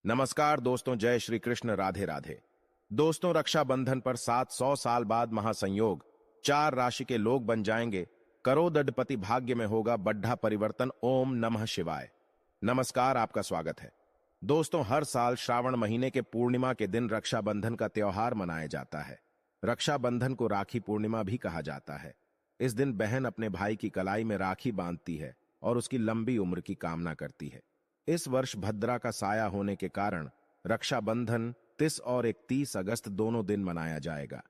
नमस्कार दोस्तों, जय श्री कृष्ण, राधे राधे। दोस्तों, रक्षाबंधन पर 700 साल बाद महासंयोग, 4 राशि के लोग बन जाएंगे, करोड़पति भाग्य में होगा बड्ढा परिवर्तन। ओम नमः शिवाय। नमस्कार, आपका स्वागत है। दोस्तों, हर साल श्रावण महीने के पूर्णिमा के दिन रक्षाबंधन का त्योहार मनाया जाता है। रक्षाबंधन को राखी पूर्णिमा भी कहा जाता है। इस दिन बहन अपने भाई की कलाई में राखी बांधती है और उसकी लंबी उम्र की कामना करती है। इस वर्ष भद्रा का साया होने के कारण रक्षाबंधन 30 और 31 अगस्त दोनों दिन मनाया जाएगा।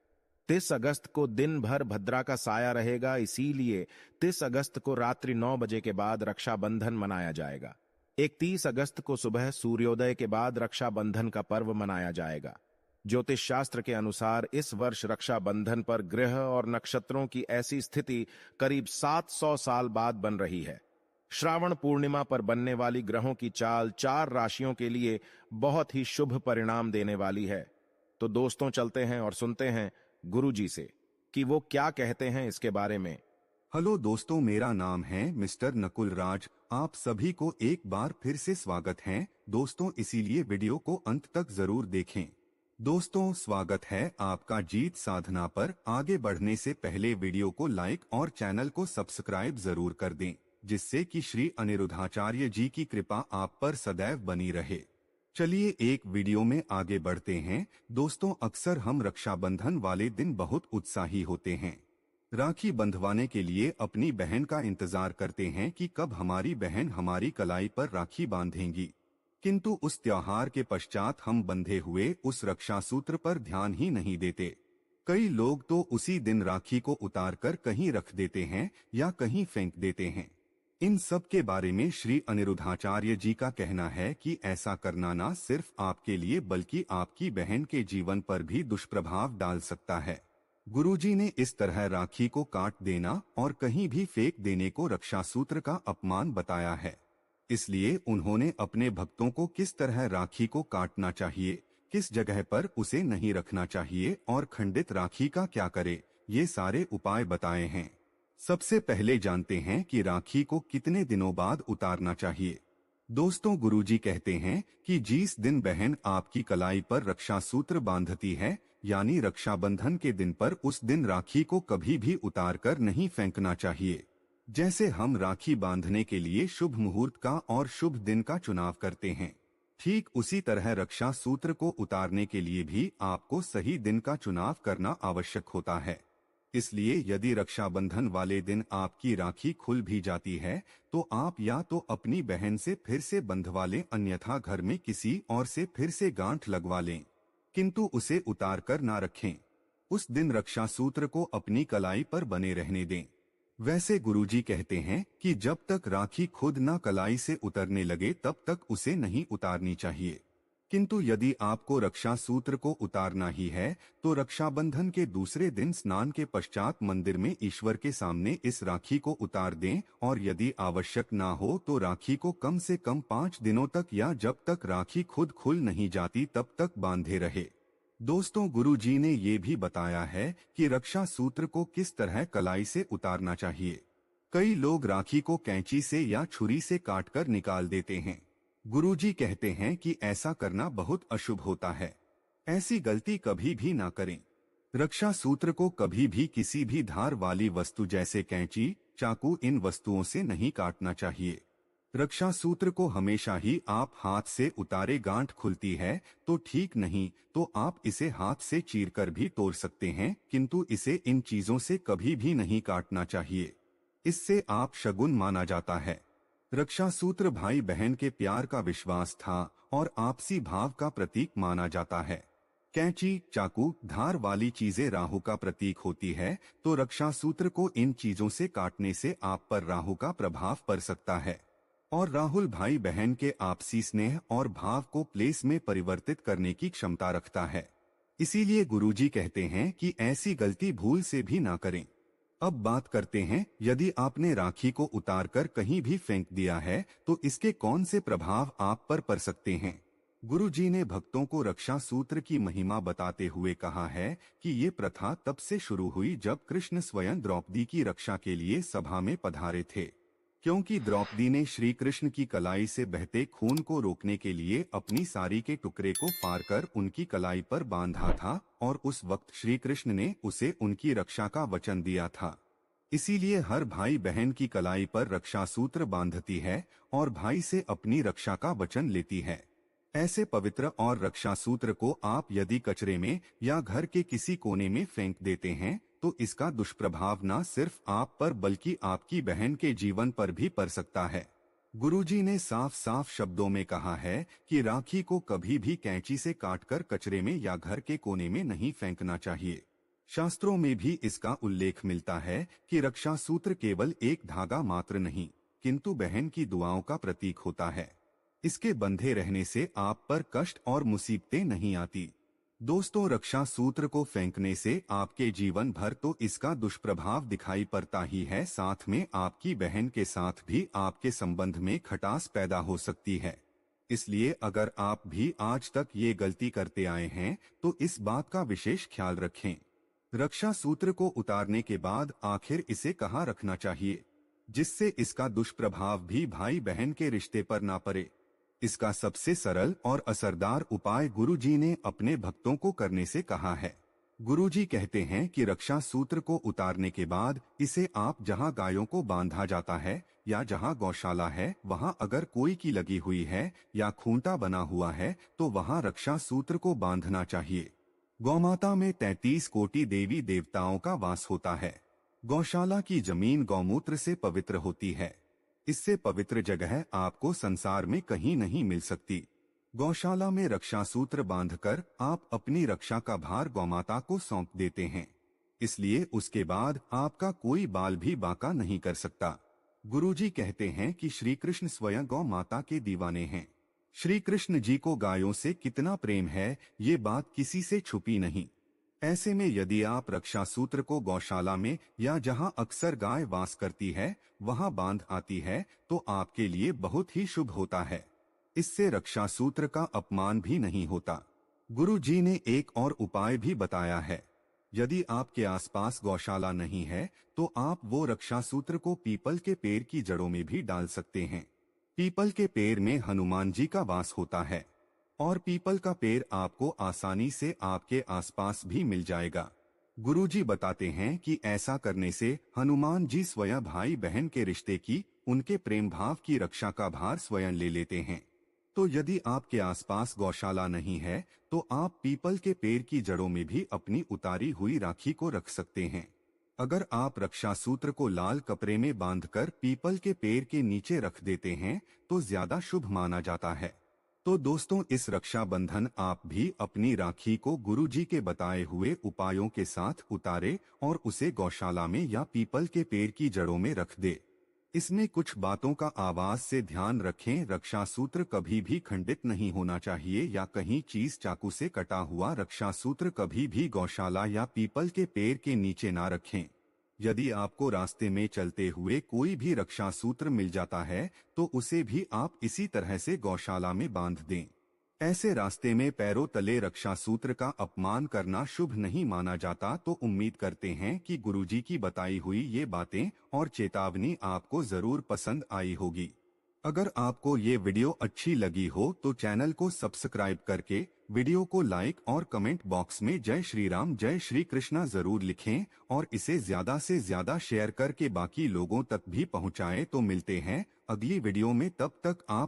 30 अगस्त को दिन भर भद्रा का साया रहेगा, इसीलिए 30 अगस्त को रात्रि 9 बजे के बाद रक्षाबंधन मनाया जाएगा। 31 अगस्त को सुबह सूर्योदय के बाद रक्षाबंधन का पर्व मनाया जाएगा। ज्योतिष शास्त्र के अनुसार इस वर्ष रक्षाबंधन पर ग्रह और नक्षत्रों की ऐसी स्थिति करीब 700 साल बाद बन रही है। श्रावण पूर्णिमा पर बनने वाली ग्रहों की चाल 4 राशियों के लिए बहुत ही शुभ परिणाम देने वाली है। तो दोस्तों, चलते हैं और सुनते हैं गुरुजी से कि वो क्या कहते हैं इसके बारे में। हेलो दोस्तों, मेरा नाम है मिस्टर नकुल राज। आप सभी को एक बार फिर से स्वागत है दोस्तों, इसीलिए वीडियो को अंत तक जरूर देखें। दोस्तों, स्वागत है आपका जीत साधना पर। आगे बढ़ने से पहले वीडियो को लाइक और चैनल को सब्सक्राइब जरूर कर दें, जिससे कि श्री अनिरुद्धाचार्य जी की कृपा आप पर सदैव बनी रहे। चलिए एक वीडियो में आगे बढ़ते हैं। दोस्तों, अक्सर हम रक्षाबंधन वाले दिन बहुत उत्साही होते हैं। राखी बंधवाने के लिए अपनी बहन का इंतजार करते हैं कि कब हमारी बहन हमारी कलाई पर राखी बांधेंगी। किंतु उस त्योहार के पश्चात हम बंधे हुए उस रक्षा सूत्र पर ध्यान ही नहीं देते। कई लोग तो उसी दिन राखी को उतारकर कहीं रख देते हैं या कहीं फेंक देते हैं। इन सब के बारे में श्री अनिरुद्धाचार्य जी का कहना है कि ऐसा करना न सिर्फ आपके लिए बल्कि आपकी बहन के जीवन पर भी दुष्प्रभाव डाल सकता है। गुरुजी ने इस तरह राखी को काट देना और कहीं भी फेंक देने को रक्षा सूत्र का अपमान बताया है। इसलिए उन्होंने अपने भक्तों को किस तरह राखी को काटना चाहिए, किस जगह पर उसे नहीं रखना चाहिए और खंडित राखी का क्या करे, ये सारे उपाय बताए हैं। सबसे पहले जानते हैं कि राखी को कितने दिनों बाद उतारना चाहिए। दोस्तों, गुरुजी कहते हैं कि जिस दिन बहन आपकी कलाई पर रक्षा सूत्र बांधती है, यानी रक्षाबंधन के दिन पर, उस दिन राखी को कभी भी उतारकर नहीं फेंकना चाहिए। जैसे हम राखी बांधने के लिए शुभ मुहूर्त का और शुभ दिन का चुनाव करते हैं, ठीक उसी तरह रक्षा सूत्र को उतारने के लिए भी आपको सही दिन का चुनाव करना आवश्यक होता है। इसलिए यदि रक्षाबंधन वाले दिन आपकी राखी खुल भी जाती है तो आप या तो अपनी बहन से फिर से बंधवा लें, अन्यथा घर में किसी और से फिर से गांठ लगवा लें, किंतु उसे उतार कर ना रखें। उस दिन रक्षा सूत्र को अपनी कलाई पर बने रहने दें। वैसे गुरुजी कहते हैं कि जब तक राखी खुद ना कलाई से उतरने लगे तब तक उसे नहीं उतारनी चाहिए। किंतु यदि आपको रक्षा सूत्र को उतारना ही है तो रक्षाबंधन के दूसरे दिन स्नान के पश्चात मंदिर में ईश्वर के सामने इस राखी को उतार दें, और यदि आवश्यक ना हो तो राखी को कम से कम 5 दिनों तक या जब तक राखी खुद खुल नहीं जाती तब तक बांधे रहे। दोस्तों, गुरुजी ने ये भी बताया है कि रक्षा सूत्र को किस तरह कलाई से उतारना चाहिए। कई लोग राखी को कैंची से या छुरी से काटकर निकाल देते हैं। गुरुजी कहते हैं कि ऐसा करना बहुत अशुभ होता है। ऐसी गलती कभी भी ना करें। रक्षा सूत्र को कभी भी किसी भी धार वाली वस्तु जैसे कैंची, चाकू, इन वस्तुओं से नहीं काटना चाहिए। रक्षा सूत्र को हमेशा ही आप हाथ से उतारे। गांठ खुलती है तो ठीक नहीं तो आप इसे हाथ से चीरकर भी तोड़ सकते हैं, किंतु इसे इन चीजों से कभी भी नहीं काटना चाहिए। इससे आप शगुन माना जाता है। रक्षा सूत्र भाई बहन के प्यार का विश्वास था और आपसी भाव का प्रतीक माना जाता है। कैंची, चाकू, धार वाली चीजें राहु का प्रतीक होती है, तो रक्षा सूत्र को इन चीजों से काटने से आप पर राहु का प्रभाव पड़ सकता है और राहुल भाई बहन के आपसी स्नेह और भाव को प्लेस में परिवर्तित करने की क्षमता रखता है। इसीलिए गुरुजी कहते हैं कि ऐसी गलती भूल से भी ना करें। अब बात करते हैं, यदि आपने राखी को उतारकर कहीं भी फेंक दिया है तो इसके कौन से प्रभाव आप पर पड़ सकते हैं। गुरुजी ने भक्तों को रक्षा सूत्र की महिमा बताते हुए कहा है कि ये प्रथा तब से शुरू हुई जब कृष्ण स्वयं द्रौपदी की रक्षा के लिए सभा में पधारे थे। क्योंकि द्रौपदी ने श्री कृष्ण की कलाई से बहते खून को रोकने के लिए अपनी साड़ी के टुकड़े को फाड़कर उनकी कलाई पर बांधा था और उस वक्त श्री कृष्ण ने उसे उनकी रक्षा का वचन दिया था। इसीलिए हर भाई बहन की कलाई पर रक्षा सूत्र बांधती है और भाई से अपनी रक्षा का वचन लेती है। ऐसे पवित्र और रक्षा सूत्र को आप यदि कचरे में या घर के किसी कोने में फेंक देते हैं तो इसका दुष्प्रभाव न सिर्फ आप पर बल्कि आपकी बहन के जीवन पर भी पड़ सकता है। गुरुजी ने साफ साफ शब्दों में कहा है कि राखी को कभी भी कैंची से काटकर कचरे में या घर के कोने में नहीं फेंकना चाहिए। शास्त्रों में भी इसका उल्लेख मिलता है कि रक्षा सूत्र केवल एक धागा मात्र नहीं किंतु बहन की दुआओं का प्रतीक होता है। इसके बंधे रहने से आप पर कष्ट और मुसीबतें नहीं आती। दोस्तों, रक्षा सूत्र को फेंकने से आपके जीवन भर तो इसका दुष्प्रभाव दिखाई पड़ता ही है, साथ में आपकी बहन के साथ भी आपके संबंध में खटास पैदा हो सकती है। इसलिए अगर आप भी आज तक ये गलती करते आए हैं तो इस बात का विशेष ख्याल रखें। रक्षा सूत्र को उतारने के बाद आखिर इसे कहाँ रखना चाहिए जिससे इसका दुष्प्रभाव भी भाई बहन के रिश्ते पर ना पड़े। इसका सबसे सरल और असरदार उपाय गुरुजी ने अपने भक्तों को करने से कहा है। गुरुजी कहते हैं कि रक्षा सूत्र को उतारने के बाद इसे आप जहां गायों को बांधा जाता है या जहां गौशाला है वहां अगर कोई की लगी हुई है या खूंटा बना हुआ है तो वहां रक्षा सूत्र को बांधना चाहिए। गौमाता में 33 कोटि देवी देवताओं का वास होता है। गौशाला की जमीन गौमूत्र से पवित्र होती है। इससे पवित्र जगह आपको संसार में कहीं नहीं मिल सकती। गौशाला में रक्षा सूत्र बांधकर आप अपनी रक्षा का भार गौमाता को सौंप देते हैं। इसलिए उसके बाद आपका कोई बाल भी बांका नहीं कर सकता। गुरुजी कहते हैं कि श्री कृष्ण स्वयं गौ माता के दीवाने हैं। श्री कृष्ण जी को गायों से कितना प्रेम है ये बात किसी से छुपी नहीं। ऐसे में यदि आप रक्षा सूत्र को गौशाला में या जहां अक्सर गाय वास करती है वहां बांध आती है तो आपके लिए बहुत ही शुभ होता है। इससे रक्षा सूत्र का अपमान भी नहीं होता। गुरु जी ने एक और उपाय भी बताया है। यदि आपके आसपास गौशाला नहीं है तो आप वो रक्षा सूत्र को पीपल के पेड़ की जड़ों में भी डाल सकते हैं। पीपल के पेड़ में हनुमान जी का वास होता है और पीपल का पेड़ आपको आसानी से आपके आसपास भी मिल जाएगा। गुरुजी बताते हैं कि ऐसा करने से हनुमान जी स्वयं भाई बहन के रिश्ते की, उनके प्रेम भाव की रक्षा का भार स्वयं ले लेते हैं। तो यदि आपके आसपास गौशाला नहीं है तो आप पीपल के पेड़ की जड़ों में भी अपनी उतारी हुई राखी को रख सकते हैं। अगर आप रक्षा सूत्र को लाल कपड़े में बांधकर पीपल के पेड़ के नीचे रख देते हैं तो ज्यादा शुभ माना जाता है। तो दोस्तों, इस रक्षा बंधन आप भी अपनी राखी को गुरुजी के बताए हुए उपायों के साथ उतारे और उसे गौशाला में या पीपल के पेड़ की जड़ों में रख दे। इसमें कुछ बातों का आवाज से ध्यान रखें। रक्षा सूत्र कभी भी खंडित नहीं होना चाहिए या कहीं चीज चाकू से कटा हुआ रक्षा सूत्र कभी भी गौशाला या पीपल के पेड़ के नीचे ना रखें। यदि आपको रास्ते में चलते हुए कोई भी रक्षा सूत्र मिल जाता है तो उसे भी आप इसी तरह से गौशाला में बांध दें। ऐसे रास्ते में पैरों तले रक्षा सूत्र का अपमान करना शुभ नहीं माना जाता। तो उम्मीद करते हैं कि गुरुजी की बताई हुई ये बातें और चेतावनी आपको जरूर पसंद आई होगी। अगर आपको ये वीडियो अच्छी लगी हो तो चैनल को सब्सक्राइब करके वीडियो को लाइक और कमेंट बॉक्स में जय श्री राम जय श्री कृष्णा जरूर लिखें और इसे ज्यादा से ज्यादा शेयर करके बाकी लोगों तक भी पहुंचाएं। तो मिलते हैं अगली वीडियो में, तब तक आप